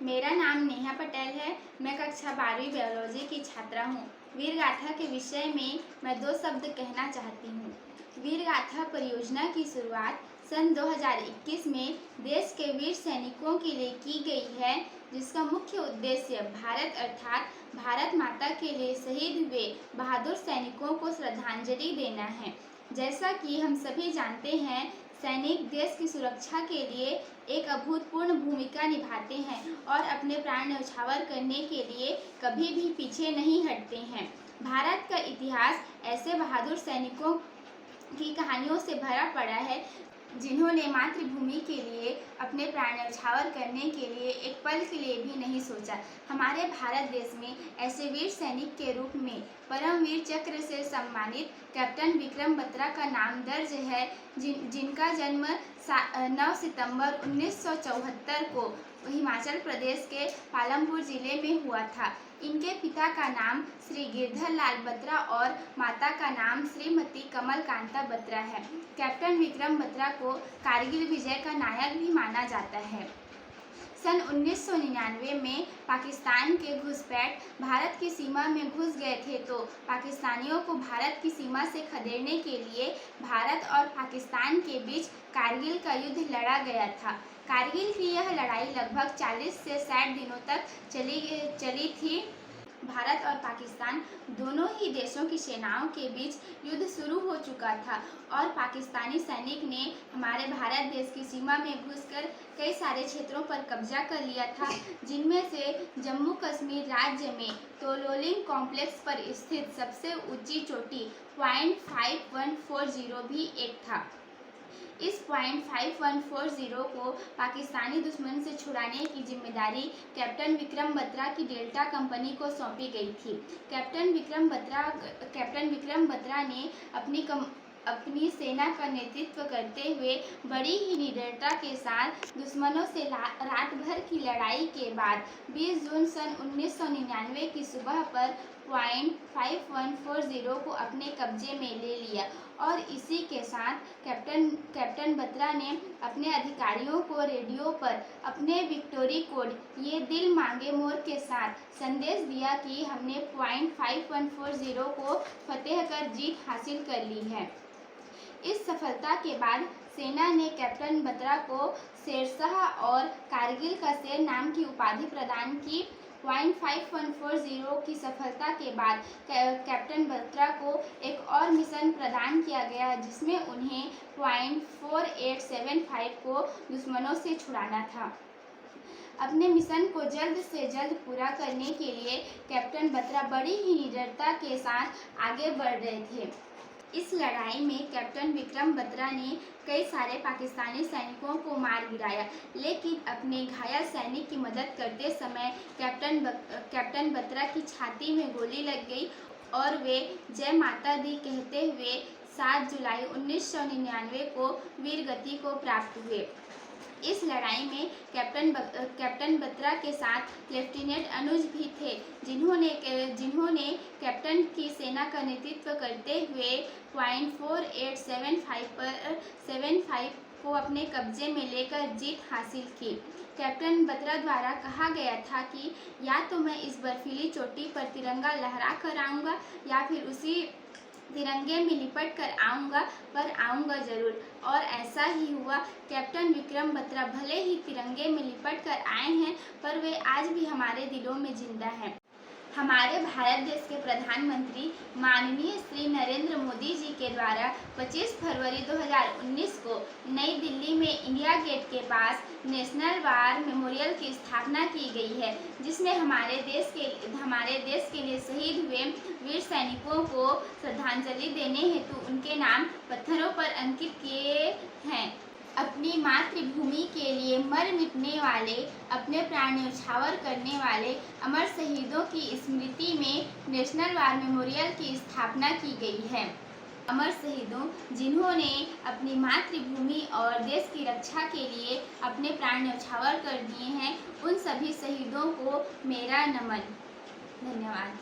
मेरा नाम नेहा पटेल है। मैं कक्षा 12वीं बायोलॉजी की छात्रा हूँ। वीर गाथा के विषय में मैं 2 शब्द कहना चाहती हूँ। वीर गाथा परियोजना की शुरुआत सन 2021 में देश के वीर सैनिकों के लिए की गई है, जिसका मुख्य उद्देश्य भारत अर्थात भारत माता के लिए शहीद हुए बहादुर सैनिकों को श्रद्धांजलि देना है। जैसा कि हम सभी जानते हैं, सैनिक देश की सुरक्षा के लिए एक अभूतपूर्व भूमिका निभाते हैं और अपने प्राण न्यौछावर करने के लिए कभी भी पीछे नहीं हटते हैं। भारत का इतिहास ऐसे बहादुर सैनिकों की कहानियों से भरा पड़ा है, जिन्होंने मातृभूमि के लिए अपने प्राण न्यौछावर करने के लिए एक पल के लिए भी नहीं सोचा। हमारे भारत देश में ऐसे वीर सैनिक के रूप में परमवीर चक्र से सम्मानित कैप्टन विक्रम बत्रा का नाम दर्ज है, जिनका जन्म 9 सितंबर 1974 को हिमाचल प्रदेश के पालमपुर जिले में हुआ था। इनके पिता का नाम श्री गिरधर लाल बत्रा और माता का नाम श्रीमती कमल कांता बत्रा है। कैप्टन विक्रम बत्रा को कारगिल विजय का नायक भी माना जाता है। सन 1999 में पाकिस्तान के घुसपैठ भारत की सीमा में घुस गए थे, तो पाकिस्तानियों को भारत की सीमा से खदेड़ने के लिए भारत और पाकिस्तान के बीच कारगिल का युद्ध लड़ा गया था। कारगिल की यह लड़ाई लगभग 40 से 60 दिनों तक चली थी। भारत और पाकिस्तान दोनों ही देशों की सेनाओं के बीच युद्ध शुरू हो चुका था और पाकिस्तानी सैनिक ने हमारे भारत देश की सीमा में घुसकर कई सारे क्षेत्रों पर कब्जा कर लिया था, जिनमें से जम्मू कश्मीर राज्य में तोलोलिंग कॉम्प्लेक्स पर स्थित सबसे ऊंची चोटी पॉइंट 5140 भी एक था। इस पॉइंट 5140 को पाकिस्तानी दुश्मन से छुड़ाने की जिम्मेदारी कैप्टन विक्रम बत्रा की डेल्टा कंपनी को सौंपी गई थी। कैप्टन विक्रम बत्रा ने अपनी सेना का नेतृत्व करते हुए बड़ी ही निडरता के साथ दुश्मनों से रात भर की लड़ाई के बाद 20 जून सन 1999 की सुबह पर पॉइंट 5140 को अपने कब्जे में ले लिया और इसी के साथ कैप्टन बत्रा ने अपने अधिकारियों को रेडियो पर अपने विक्टोरी कोड ये दिल मांगे मोर के साथ संदेश दिया कि हमने पॉइंट 5140 को फतेह कर जीत हासिल कर ली है। इस सफलता के बाद सेना ने कैप्टन बत्रा को शेरशाह और कारगिल का शेर नाम की उपाधि प्रदान की। पॉइंट 5140 की सफलता के बाद कैप्टन बत्रा को एक और मिशन प्रदान किया गया, जिसमें उन्हें पॉइंट 4875 को दुश्मनों से छुड़ाना था। अपने मिशन को जल्द से जल्द पूरा करने के लिए कैप्टन बत्रा बड़ी ही निडरता के साथ आगे बढ़ रहे थे। इस लड़ाई में कैप्टन विक्रम बत्रा ने कई सारे पाकिस्तानी सैनिकों को मार गिराया, लेकिन अपने घायल सैनिक की मदद करते समय कैप्टन बत्रा की छाती में गोली लग गई और वे जय माता दी कहते हुए 7 जुलाई 1999 को वीर गति को प्राप्त हुए। इस लड़ाई में कैप्टन बत्रा के साथ लेफ्टिनेंट अनुज भी थे, जिन्होंने कैप्टन की सेना का नेतृत्व करते हुए पॉइंट 4875 को अपने कब्जे में लेकर जीत हासिल की। कैप्टन बत्रा द्वारा कहा गया था कि या तो मैं इस बर्फीली चोटी पर तिरंगा लहरा कर आऊँगा या फिर उसी तिरंगे में लिपट कर आऊँगा, पर आऊँगा ज़रूर। और ऐसा ही हुआ। कैप्टन विक्रम बत्रा भले ही तिरंगे में लिपट कर आए हैं, पर वे आज भी हमारे दिलों में जिंदा हैं। हमारे भारत देश के प्रधानमंत्री माननीय श्री नरेंद्र मोदी जी के द्वारा 25 फरवरी 2019 को नई दिल्ली में इंडिया गेट के पास नेशनल वार मेमोरियल की स्थापना की गई है, जिसमें हमारे देश के लिए शहीद हुए वीर सैनिकों को श्रद्धांजलि देने हेतु उनके नाम पत्थरों पर अंकित किए हैं। अपनी मातृभूमि के लिए मर मिटने वाले, अपने प्राण न्यौछावर करने वाले अमर शहीदों की स्मृति में नेशनल वार मेमोरियल की स्थापना की गई है। अमर शहीदों जिन्होंने अपनी मातृभूमि और देश की रक्षा के लिए अपने प्राण न्यौछावर कर दिए हैं, उन सभी शहीदों को मेरा नमन। धन्यवाद।